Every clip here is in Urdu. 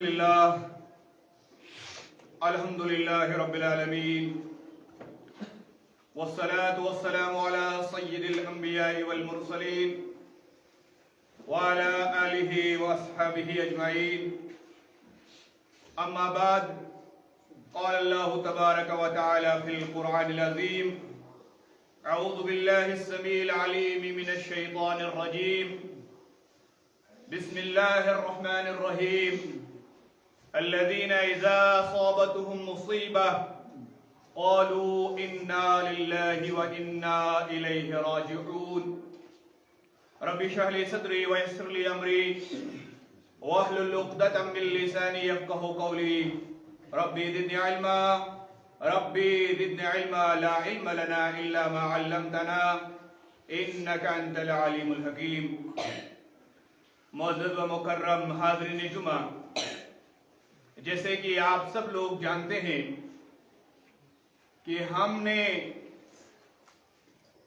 لله الحمد لله رب العالمين والصلاة والسلام على سيد الأنبياء والمرسلين وعلى آله وأصحابه أجمعين أما بعد قال الله تبارك وتعالى في القرآن العظيم أعوذ بالله السميع العليم من الشيطان الرجيم بسم الله الرحمن الرحيم الذين إذا أصابتهم مصيبة قالوا إنا لله وإنا إليه راجعون رب اشرح لي صدري ويسر لي أمري واحلل عقدة من لساني يفقهوا قولي ربي زدني علما لا علم لنا إلا ما علمتنا إنك أنت العليم الحكيم معزز و مکرم حاضرین جمعہ، جیسے کہ آپ سب لوگ جانتے ہیں کہ ہم نے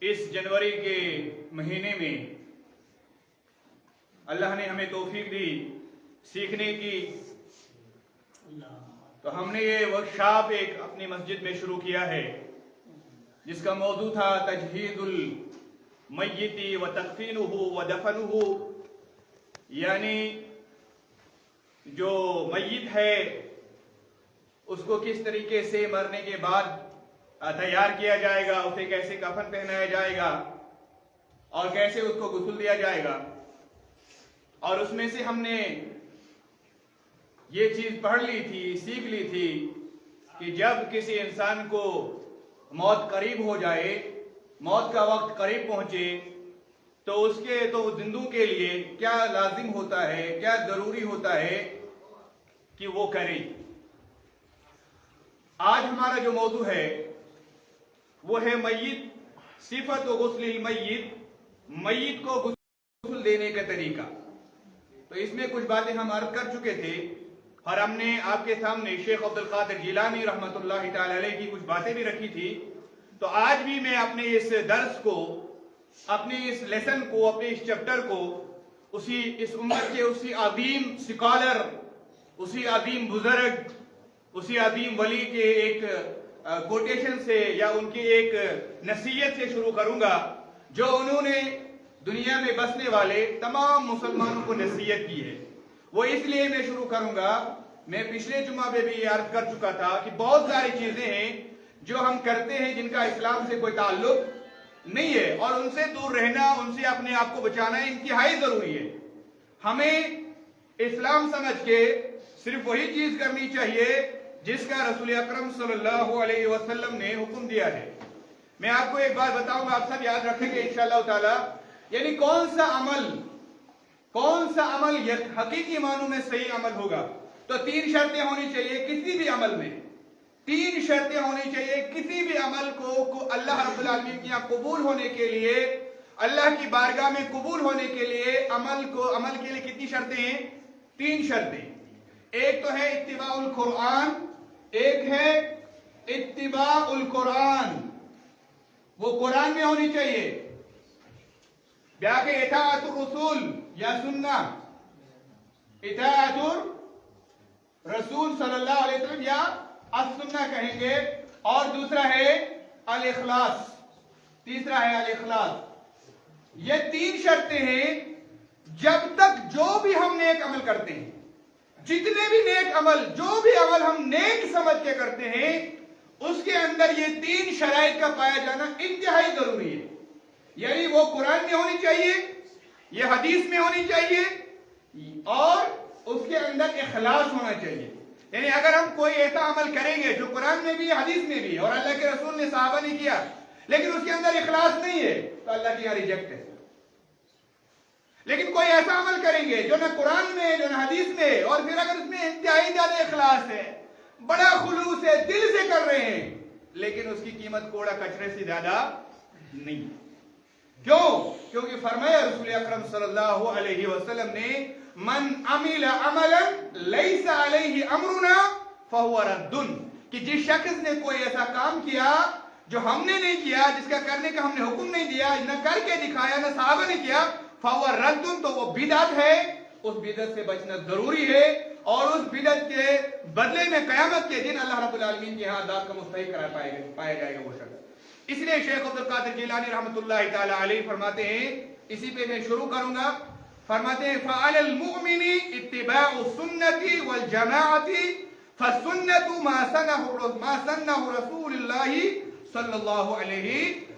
اس جنوری کے مہینے میں اللہ نے ہمیں توفیق دی سیکھنے کی، تو ہم نے یہ ورکشاپ ایک اپنی مسجد میں شروع کیا ہے جس کا موضوع تھا تجہیز المیت و تکفینہ و دفنہ، یعنی جو میت ہے اس کو کس طریقے سے مرنے کے بعد تیار کیا جائے گا، اسے کیسے کفن پہنایا جائے گا اور کیسے اس کو غسل دیا جائے گا۔ اور اس میں سے ہم نے یہ چیز پڑھ لی تھی، سیکھ لی تھی کہ جب کسی انسان کو موت قریب ہو جائے، موت کا وقت قریب پہنچے، تو اس کے زندوں کے لیے کیا لازم ہوتا ہے، کیا ضروری ہوتا ہے کہ وہ کرے۔ آج ہمارا جو موضوع ہے وہ ہے میت، صفت و غسل المیت، میت کو غسل دینے کا طریقہ۔ تو اس میں کچھ باتیں ہم عرض کر چکے تھے اور ہم نے آپ کے سامنے شیخ عبدالقادر جیلانی رحمۃ اللہ تعالی علیہ کی کچھ باتیں بھی رکھی تھی۔ تو آج بھی میں اپنے اس درس کو، اپنے اس لیسن کو، اپنے اس چیپٹر کو اس امت کے اسی عظیم سکالر، اسی عظیم بزرگ، اسی عظیم ولی کے ایک کوٹیشن سے یا ان کی ایک نصیحت سے شروع کروں گا جو انہوں نے دنیا میں بسنے والے تمام مسلمانوں کو نصیحت کی ہے۔ وہ اس لیے میں شروع کروں گا، میں پچھلے جمعہ میں بھی یہ عرض کر چکا تھا کہ بہت ساری چیزیں ہیں جو ہم کرتے ہیں جن کا اسلام سے کوئی تعلق نہیں ہے، اور ان سے دور رہنا، ان سے اپنے آپ کو بچانا انتہائی ضروری ہے۔ ہمیں اسلام سمجھ کے صرف وہی چیز کرنی چاہیے جس کا رسول اکرم صلی اللہ علیہ وسلم نے حکم دیا ہے۔ میں آپ کو ایک بات بتاؤں گا، آپ سب یاد رکھیں گے انشاءاللہ تعالی، یعنی کون سا عمل حقیقی معنوں میں صحیح عمل ہوگا۔ تو تین شرطیں ہونی چاہیے کسی بھی عمل میں، تین شرطیں ہونی چاہیے کسی بھی عمل کو اللہ رب العالمین کے یہاں قبول ہونے کے لیے، اللہ کی بارگاہ میں قبول ہونے کے لیے عمل کے لیے کتنی شرطیں ہیں؟ تین شرطیں۔ ایک تو ہے اتباع القرآن، ایک ہے اتباع القرآن، وہ قرآن میں ہونی چاہیے، بیاکہ اطاعت الرسول یا سنہ، اطاعت الرسول صلی اللہ علیہ وسلم یا السنہ کہیں گے، اور دوسرا ہے الاخلاص، تیسرا ہے الاخلاص۔ یہ تین شرطیں ہیں۔ جب تک جو بھی ہم نیک عمل کرتے ہیں، جتنے بھی نیک عمل، جو بھی عمل ہم نیک سمجھ کے کرتے ہیں، اس کے اندر یہ تین شرائط کا پایا جانا انتہائی ضروری ہے۔ یعنی وہ قرآن میں ہونی چاہیے، یہ حدیث میں ہونی چاہیے، اور اس کے اندر اخلاص ہونا چاہیے۔ یعنی اگر ہم کوئی ایسا عمل کریں گے جو قرآن میں بھی، حدیث میں بھی، اور اللہ کے رسول نے، صحابہ نے کیا، لیکن اس کے اندر اخلاص نہیں ہے، تو اللہ کی یہاں ریجیکٹ ہے۔ لیکن کوئی ایسا عمل کریں گے جو نہ قرآن میں، جو نہ حدیث میں، اور پھر اگر اس میں انتہائی زیادہ اخلاص ہے، بڑا خلوص ہے، دل سے کر رہے ہیں، لیکن اس کی قیمت کوڑا کچرے سے زیادہ نہیں۔ کیوں؟ کیونکہ فرمایا رسول اکرم صلی اللہ علیہ وسلم نے من عمل عملا لیس علیہ امرنا فہو رد، کہ جس شخص نے کوئی ایسا کام کیا جو ہم نے نہیں کیا، جس کا کرنے کا ہم نے حکم نہیں دیا، نہ کر کے دکھایا، نہ صحابہ نے کیا، فَهُوَ رَدٌ، تو وہ بدعت ہے، اس بدعت سے بچنا ضروری ہے۔ اور اس بدعت کے بدلے میں قیامت کے دن اللہ رب العالمین کے ہاں عذاب کا مستحق قرار پایا جائے گا وہ شخص۔ اس لیے شیخ عبد القادر جیلانی رحمۃ اللہ تعالی علیہ فرماتے ہیں، اسی پہ میں شروع کروں گا، فرماتے ہیں فعلی المؤمن اتباع السنة والجماعة فالسنة ما سنه رسول الله صلی اللہ علیہ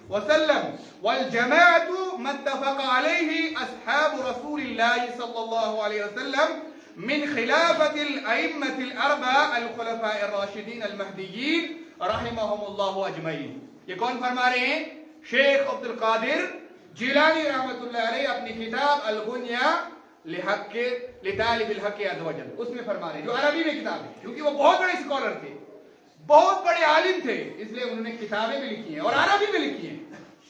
وسلم والجماعة ما اتفق عليه اصحاب رسول الله صلی اللہ علیہ وسلم من خلافة الأئمة الأربعة الخلفاء الراشدين المہدیین رحمهم اللہ اجمعین۔ یہ کون فرما رہے ہیں؟ شیخ عبد القادر جیلانی رحمۃ اللہ علیہ اپنی کتاب الغنیہ لطالب الحق عز وجل اس میں فرما رہے ہیں، جو عربی میں کتاب ہے، کیونکہ وہ بہت بڑے اسکالر تھے، بہت بڑے عالم تھے، اس لیے انہوں نے کتابیں بھی لکھی ہیں اور عربی میں لکھی ہیں،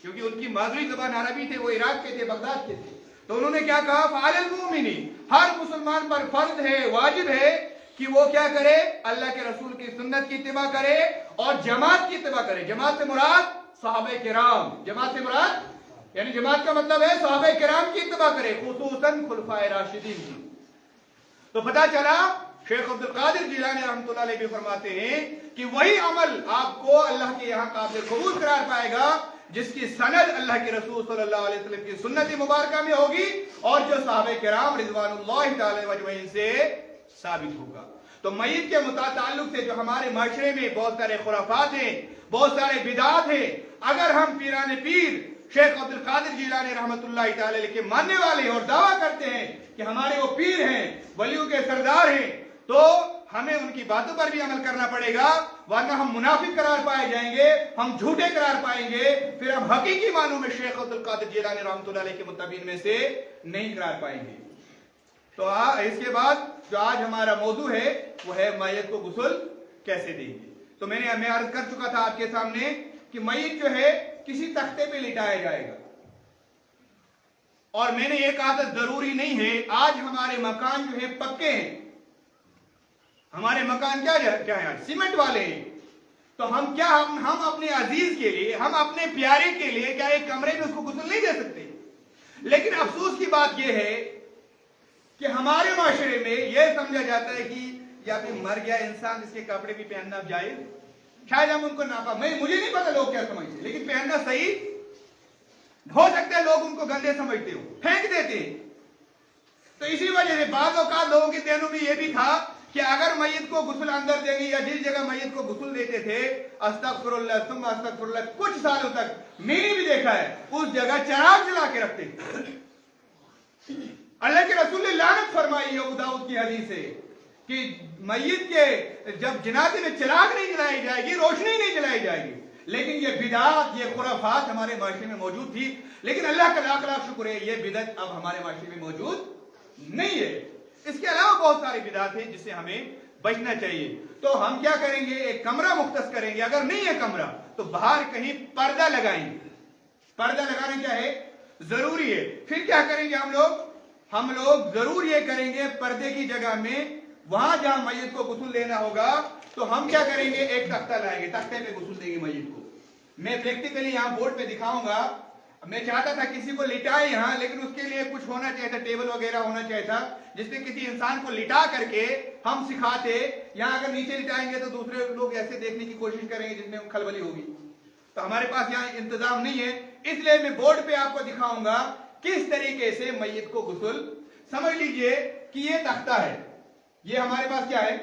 کیونکہ ان کی مادری زبان عربی تھے، وہ عراق کے تھے، بغداد کے تھے۔ تو انہوں نے کیا کہا؟ فعلی المؤمن، ہر مسلمان پر فرض ہے، واجب ہے کہ وہ کیا کرے؟ اللہ کے رسول کی سنت کی اتباع کرے اور جماعت کی اتباع کرے۔ جماعت سے مراد صحابہ کرام، جماعت سے مراد یعنی جماعت کا مطلب ہے صحابہ کرام کی اتباع کرے، خصوصاً خلفائے راشدین کی۔ تو پتہ چلا شیخ عبد القادر جیلانی رحمۃ اللہ علیہ بھی فرماتے ہیں کہ وہی عمل آپ کو اللہ کے یہاں قابل قبول قرار پائے گا جس کی سند اللہ کے رسول صلی اللہ علیہ وسلم کی سنت مبارکہ میں ہوگی اور جو صحابہ کرام رضوان اللہ تعالی اجمعین سے ثابت ہوگا۔ تو میت کے تعلق سے جو ہمارے معاشرے میں بہت سارے خرافات ہیں، بہت سارے بدعات ہیں، اگر ہم پیران پیر شیخ عبد القادر جیلانی رحمۃ اللہ تعالی علیہ کے ماننے والے اور دعویٰ کرتے ہیں کہ ہمارے وہ پیر ہیں، ولیوں کے سردار ہیں، تو ہمیں ان کی باتوں پر بھی عمل کرنا پڑے گا، ورنہ ہم منافق قرار پائے جائیں گے، ہم جھوٹے قرار پائیں گے، پھر ہم حقیقی معنوں میں شیخ عبد القادر جیلانی رحمۃ اللہ علیہ کے متبعین میں سے نہیں قرار پائیں گے۔ تو اس کے بعد جو آج ہمارا موضوع ہے وہ ہے میت کو غسل کیسے دیں گے۔ تو میں عرض کر چکا تھا آپ کے سامنے کہ میت جو ہے کسی تختے پہ لٹایا جائے گا، اور میں نے یہ کہا تھا ضروری نہیں ہے، آج ہمارے مکان جو ہے پکے ہیں، ہمارے مکان کیا ہے سیمنٹ والے ہیں، تو ہم اپنے عزیز کے لیے، ہم اپنے پیارے کے لیے کیا ایک کمرے میں اس کو غسل نہیں دے سکتے؟ لیکن افسوس کی بات یہ ہے کہ ہمارے معاشرے میں یہ سمجھا جاتا ہے کہ یا پھر مر گیا انسان، اس کے کپڑے بھی پہننا جائز، شاید ہم ان کو مجھے نہیں پتا لوگ کیا سمجھتے، لیکن پہننا صحیح ہو سکتا ہے، لوگ ان کو گندے سمجھتے ہو، پھینک دیتے ہیں۔ تو اسی وجہ سے بعض اوقات لوگوں کے ذہنوں میں یہ بھی تھا کہ اگر میت کو غسل اندر دیں گے یا جس جگہ میت کو غسل دیتے تھے، استغفر اللہ ثم استغفر اللہ، کچھ سالوں تک میں نے بھی دیکھا ہے اس جگہ چراغ جلا کے رکھتے تھے۔ اللہ کے رسول نے لعنت فرمائی ہے ابو داؤد کی حدیث ہے کہ میت کے جب جنازے میں چراغ نہیں جلائی جائے گی، روشنی نہیں جلائی جائے گی۔ لیکن یہ بدعات، یہ خرافات ہمارے معاشرے میں موجود تھی، لیکن اللہ کا لاکھ لاکھ شکر ہے یہ بدعت اب ہمارے معاشرے میں موجود نہیں ہے۔ اس کے علاوہ بہت ساری بدعات ہیں جس سے ہمیں بچنا چاہیے۔ تو ہم کیا کریں گے؟ ایک کمرہ مختص کریں گے، اگر نہیں ہے کمرہ تو باہر کہیں پردہ لگائیں گے۔ پردہ لگانا کیا ہے؟ ضروری ہے۔ پھر کیا کریں گے ہم لوگ ضرور یہ کریں گے، پردے کی جگہ میں وہاں جہاں میت کو غسل دینا ہوگا تو ہم کیا کریں گے؟ ایک تختہ لائیں گے، تختے پہ غسل دیں گے میت کو۔ میں پریکٹیکلی یہاں بورڈ پہ دکھاؤں گا۔ میں چاہتا تھا کسی کو لٹائے یہاں، لیکن اس کے لیے کچھ ہونا چاہیے تھا، ٹیبل وغیرہ ہونا چاہیے تھا جس پہ کسی انسان کو لٹا کر کے ہم سکھاتے۔ یہاں اگر نیچے لٹائیں گے تو دوسرے لوگ ایسے دیکھنے کی کوشش کریں گے جس میں کھلبلی ہوگی، تو ہمارے پاس یہاں انتظام نہیں ہے، اس لیے میں بورڈ پہ آپ کو دکھاؤں گا کس طریقے سے میت کو غسل۔ سمجھ لیجئے کہ یہ تختہ ہے، یہ ہمارے پاس کیا ہے؟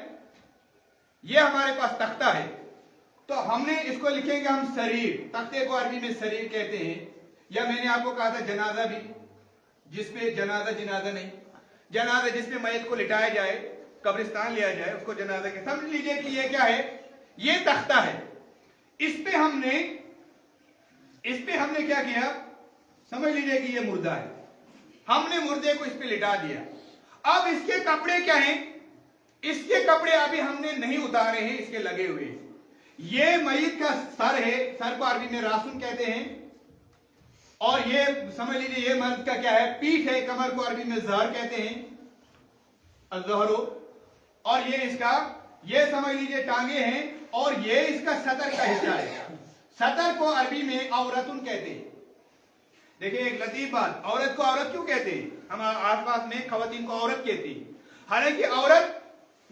یہ ہمارے پاس تختہ ہے، تو ہم نے اس کو لکھیں گے ہم سریر، تختے کو عربی میں سریر کہتے ہیں، یا میں نے آپ کو کہا تھا جنازہ بھی، جس پہ جنازہ نہیں، جنازہ جس پہ میت کو لٹایا جائے، قبرستان لیا جائے، اس کو جنازہ کے سمجھ لیجئے کہ یہ کیا ہے؟ یہ تختہ ہے۔ اس پہ ہم نے کیا کیا؟ سمجھ لیجئے کہ یہ مردہ ہے، ہم نے مردے کو اس پہ لٹا دیا۔ اب اس کے کپڑے کیا ہیں؟ اس کے کپڑے ابھی ہم نے نہیں اتارے ہیں، اس کے لگے ہوئے۔ یہ میت کا سر ہے، سر کو عربی میں راسن کہتے ہیں، اور یہ سمجھ لیجئے یہ مرد کا کیا ہے؟ پیٹھ ہے، کمر کو عربی میں زہر کہتے ہیں، الظہر، اور یہ سمجھ لیجئے ٹانگیں ہیں، اور یہ اس کا سطر کا حصہ ہے۔ سطر کو عربی میں عورتن کہتے ہیں۔ دیکھیں ایک لطیف بات، عورت کو عورت کیوں کہتے ہیں؟ ہم آس پاس میں خواتین کو عورت کہتے ہیں، حالانکہ عورت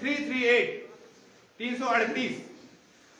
338।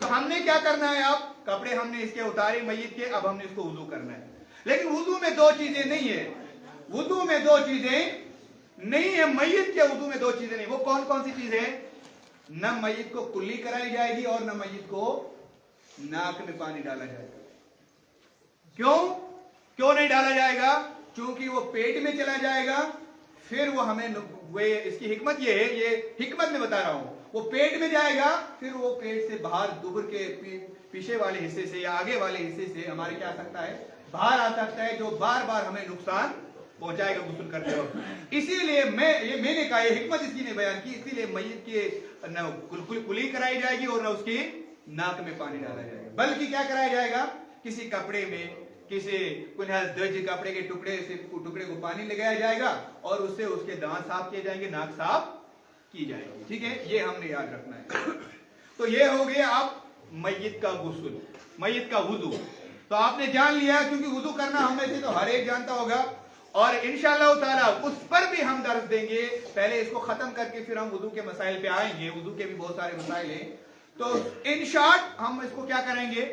تو ہم نے کیا کرنا ہے؟ اب کپڑے ہم نے اس کے اتارے میت کے، اب ہم نے اس کو وضو کرنا ہے. لیکن وضو میں دو چیزیں نہیں ہے، وضو میں دو چیزیں نہیں ہے، میت کے وضو میں دو چیزیں نہیں. وہ کون کون سی چیزیں؟ نہ میت کو کلی کرائی جائے گی اور نہ میت کو ناک میں پانی ڈالا جائے گا. کیوں نہیں ڈالا جائے گا؟ چونکہ وہ پیٹ میں چلا جائے گا، پھر وہ ہمیں اس کی حکمت یہ ہے، یہ حکمت میں بتا رہا ہوں، وہ پیٹ میں جائے گا، پھر وہ پیٹ سے باہر دبر کے پیچھے والے حصے سے یا آگے والے حصے سے ہمارے کیا آ سکتا ہے؟ باہر آ سکتا ہے، جو بار بار ہمیں نقصان پہنچائے گا غسل کرتے وقت. اسی لیے میں نے کہا، یہ حکمت اس کی نے بیان کی، اسی لیے میت کی نہ کلی کرائی جائے گی اور نہ اس کی ناک میں پانی ڈالا جائے گا، بلکہ کیا کرایا جائے گا؟ کسی کپڑے میں، کسی درج کپڑے کے ٹکڑے کو پانی لگایا جائے گا اور اس سے اس کے دانت صاف کیے جائیں گے، ناک صاف کی جائے گی. ٹھیک ہے، یہ ہم نے یاد رکھنا ہے. تو یہ ہو گیا اب میت کا غسل، میت کا وضو. تو آپ نے جان لیا، کیونکہ وضو کرنا ہم میں سے تو ہر ایک جانتا ہوگا، اور انشاءاللہ تعالیٰ اس پر بھی ہم درس دیں گے. پہلے اس کو ختم کر کے پھر ہم وضو کے مسائل پہ آئیں گے. وضو کے بھی بہت سارے مسائل ہیں، تو ان شارٹ ہم اس کو کیا کریں گے؟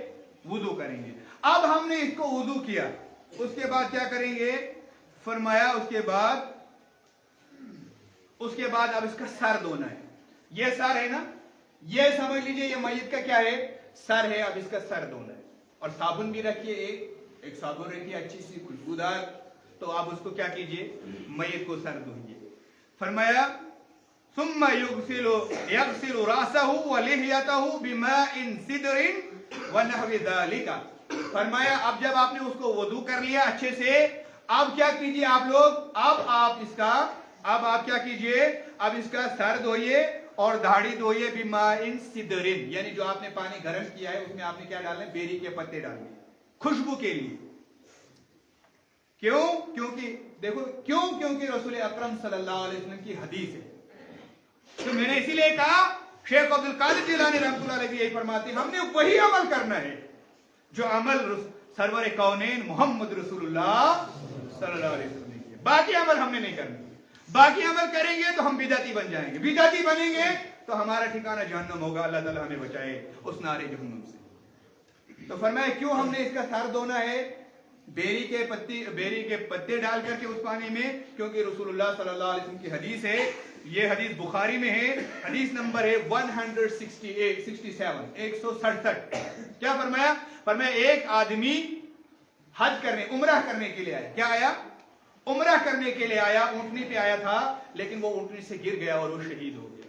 وضو کریں گے. اب ہم نے اس کو وضو کیا، اس کے بعد کیا کریں گے؟ فرمایا اس کے بعد اب اس کا سر دھونا ہے. یہ سر ہے نا، یہ سمجھ لیجئے یہ میت کا کیا ہے؟ سر ہے. اب اس کا سر دھونا ہے، اور صابن بھی رکھیے، ایک صابن رکھیے اچھی سی خوشبودار. تو آپ اس کو کیا کیجئے؟ میت کو سر دھوئیے. فرمایا ثم يغسل راسه ولحيته بماء سدر ونحو ذلك. فرمایا اب جب آپ نے اس کو وضو کر لیا اچھے سے، اب کیا کیجئے آپ لوگ؟ اب آپ کیا کیجئے؟ اب اس کا سر دھوئیے اور داڑھی دھوئیے بماء سدر، یعنی جو آپ نے پانی گرم کیا ہے اس میں آپ نے کیا ڈالنا ہے؟ بیری کے پتے ڈالنے، خوشبو کے لیے. کیونکہ رسول اکرم صلی اللہ علیہ وسلم کی حدیث ہے. تو میں نے اسی لیے کہا، شیخ عبد القادر جیلانی رحمۃ اللہ علیہ یہی فرماتے ہیں، ہم نے وہی عمل کرنا ہے جو عمل سرور کونین محمد رسول اللہ صلی اللہ علیہ وسلم نے کیا. باقی عمل ہم نے نہیں کرنا. باقی عمل کریں گے تو ہم بدعتی بن جائیں گے، بدعتی بنیں گے تو ہمارا ٹھکانہ جہنم ہوگا. اللہ تعالیٰ ہمیں بچائے اس نارے جہنم سے. تو فرمایا کیوں ہم نے اس کا سر دھونا ہے؟ بیری کے پتے ڈال کر کے اس پانی میں، کیونکہ رسول اللہ صلی اللہ علیہ وسلم کی حدیث ہے. یہ حدیث بخاری میں ہے، حدیث نمبر ہے 167. کیا فرمایا؟ فرمایا ایک آدمی حج کرنے، عمرہ کرنے کے لیے آیا. کیا آیا؟ عمرہ کرنے کے لیے آیا. اونٹنی پہ آیا تھا، لیکن وہ اونٹنی سے گر گیا اور وہ شہید ہو گیا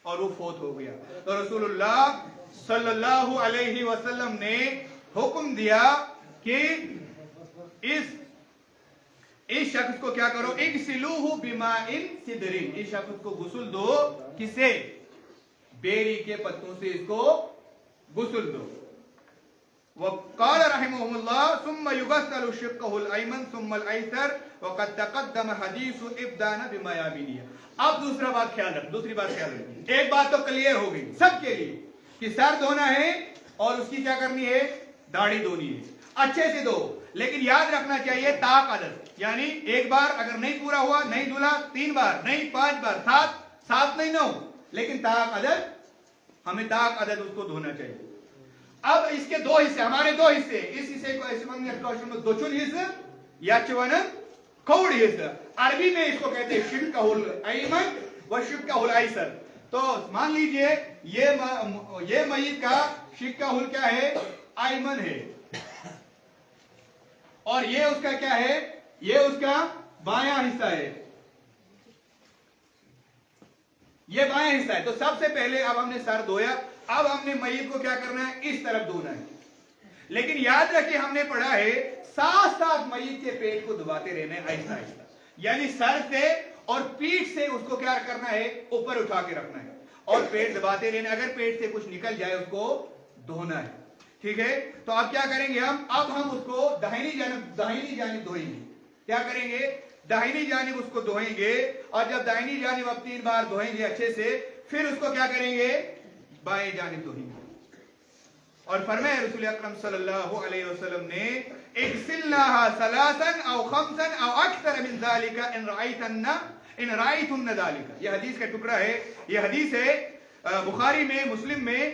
اور وہ فوت ہو گیا. تو رسول اللہ صلی اللہ علیہ وسلم نے حکم دیا کہ اس شخص کو کیا کرو؟ اغسلوہ بماء سدر، اس شخص کو غسل دو. کسے؟ بیری کے پتوں سے اس کو غسل دو. وقال رحمه الله ثم يغسل شقه الايمن ثم الايسر وقد تقدم حديث ابدان بميامنه. اب دوسری بات خیال رکھیں. ایک بات تو کلیئر ہو گئی سب کے لیے کہ سر دھونا ہے اور اس کی کیا کرنی ہے؟ داڑھی دھونی ہے. اچھے سے دو، لیکن یاد رکھنا چاہیے طاق عدد، یعنی ایک بار اگر نہیں پورا ہوا نہیں دھلا، 3 بار نہیں، 5 بار، 7 نہیں 9، لیکن طاق عدد، ہمیں طاق عدد اس کو دھونا چاہیے. اب اس کے دو حصے، ہمارے دو حصے، اس حصے کو ایسے منگنے میں دوچن حصہ یا چونن کوڑ حصہ. عربی میں اس کو کہتے ہیں شقہ الایمن و شقہ الایسر. تو مان لیجئے یہ میت کا شقہ کیا ہے؟ ایمن ہے، اور یہ اس کا کیا ہے؟ یہ اس کا بایاں حصہ ہے. یہ بایاں حصہ ہے. تو سب سے پہلے اب ہم نے سر دھویا، اب ہم نے میت کو کیا کرنا ہے؟ اس طرف دھونا ہے. لیکن یاد رکھیں ہم نے پڑھا ہے ساتھ ساتھ میت کے پیٹ کو دباتے رہنا ہے آہستہ آہستہ، یعنی سر سے اور پیٹھ سے اس کو کیا کرنا ہے؟ اوپر اٹھا کے رکھنا ہے اور پیٹ دباتے رہنا. اگر پیٹ سے کچھ نکل جائے اس کو دھونا ہے. ٹھیک ہے، تو اب کیا کریں گے اب ہم اس کو داہنی جانب دھوئیں گے. کیا کریں گے؟ داہنی جانب اس کو دھوئیں گے، اور جب داہنی جانب اب 3 بار دھوئیں گے اچھے سے، پھر اس کو کیا کریں گے؟ بائیں جانب دھوئیں گے. اور فرمایا رسول اکرم صلی اللہ علیہ وسلم نے اغسلناها 3 او 5 او اکثر من ذلك ان رأيتن ذلك. یہ حدیث کا ٹکڑا ہے، یہ حدیث ہے بخاری میں، مسلم میں.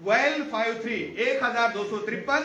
1253 1253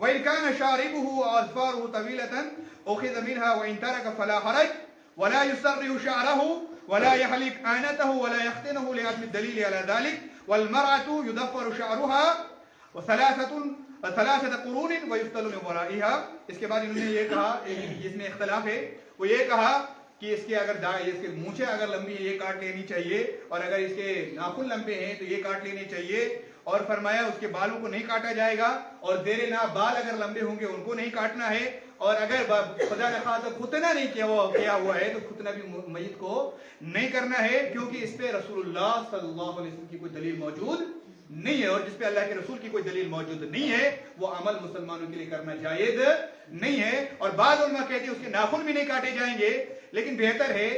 وإن كان شاربه وأظفاره طويلة أخذ منها وإن ترك فلا حرج ولا يسرح شعره ولا يحلق آنته ولا يختنه لعدم الدليل على ذلك والمرأة يضفر شعرها ثلاثة قرون ويفتل من ورائها. اس کے بعد انہوں نے یہ کہا، اس میں اختلاف ہے، وہ یہ کہا کہ اس کے اگر اس کے مونچھیں اگر لمبی ہیں یہ کاٹ لینی چاہیے، اور اگر اس کے ناخن لمبے ہیں تو یہ کاٹ لینے چاہیے، اور فرمایا اس کے بالوں کو نہیں کاٹا جائے گا، اور زیر ناف بال اگر لمبے ہوں گے ان کو نہیں کاٹنا ہے، اور اگر خدا نخواستہ ختنہ نہیں کیا ہوا ہے تو ختنہ بھی میت کو نہیں کرنا ہے، کیونکہ اس پہ رسول اللہ صلی اللہ علیہ وسلم کی کوئی دلیل موجود نہیں ہے، اور جس پہ اللہ کے رسول کی کوئی دلیل موجود نہیں ہے وہ عمل مسلمانوں کے لیے کرنا جائز نہیں ہے. اور بعض علماء کہتے ہیں اس کے ناخن بھی نہیں کاٹے جائیں گے، لیکن بہتر ہے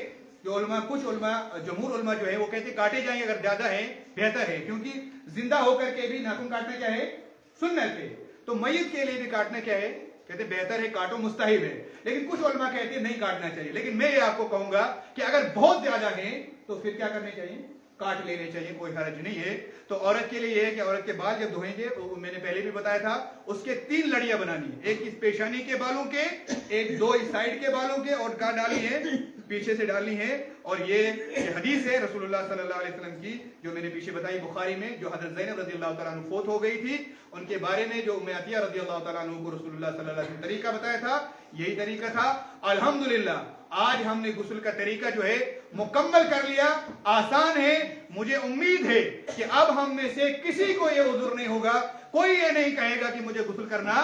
جو علماء، کچھ علماء، جمہور علماء جو ہے وہ کہتے ہیں کاٹے جائیں گے اگر زیادہ ہیں بہتر ہے، کیونکہ زندہ ہو کر کے بھی ناخن کاٹنا کیا ہے؟ سنت ہے. تو میت کے لیے بھی کاٹنا کیا ہے؟ کہتے بہتر ہے، کاٹو مستحب ہے. لیکن کچھ علماء کہتے ہیں نہیں کاٹنا چاہیے. لیکن میں یہ آپ کو کہوں گا کہ اگر بہت زیادہ ہیں تو پھر کیا کرنے چاہیے؟ کاٹ لینے چاہیے، کوئی حرج نہیں ہے. تو عورت کے لیے یہ ہے کہ عورت کے بال جب دھوئیں گے، میں نے پہلے بھی بتایا تھا، اس کے 3 لڑیاں بنانی ہے، ایک اس پیشانی کے بالوں کے، ایک 2 اس سائڈ کے بالوں کے، اور کہاں ڈالنی ہے؟ پیچھے سے ڈالنی ہے. اور یہ حدیث ہے رسول اللہ صلی اللہ علیہ وسلم کی جو میں نے پیچھے بتائی بخاری میں، جو حضرت زینب رضی اللہ تعالیٰ عنہ فوت ہو گئی تھی، ان کے بارے میں جو ام عطیہ رضی اللہ تعالیٰ عنہ کو رسول اللہ صلی اللہ علیہ وسلم طریقہ بتایا تھا، یہی طریقہ تھا. الحمدللہ آج ہم نے غسل کا طریقہ جو ہے مکمل کر لیا، آسان ہے. مجھے امید ہے کہ اب ہم میں سے کسی کو یہ عذر نہیں ہوگا، کوئی یہ نہیں کہے گا کہ مجھے غسل کرنا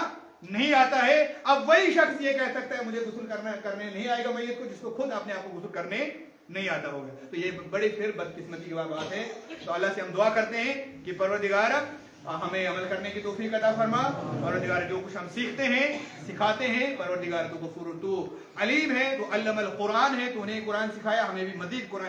نہیں آتا ہے. اب وہی شخص یہ کہہ سکتا ہے مجھے غسل کرنے نہیں آئے گا میت کو، جس کو خود اپنے آپ کو غسل کرنے نہیں آتا ہوگا. تو یہ بڑی پھر بدقسمتی کی بات ہے. تو اللہ سے ہم دعا کرتے ہیں کہ پروردگار ہمیں عمل کرنے کی توفیق عطا فرما. پروردگار جو کچھ ہم سیکھتے ہیں سکھاتے ہیں، پروردگار تو غفور، تو علیم ہے، تو علم القرآن ہے، تو انہیں قرآن سکھایا، ہمیں بھی مزید قرآن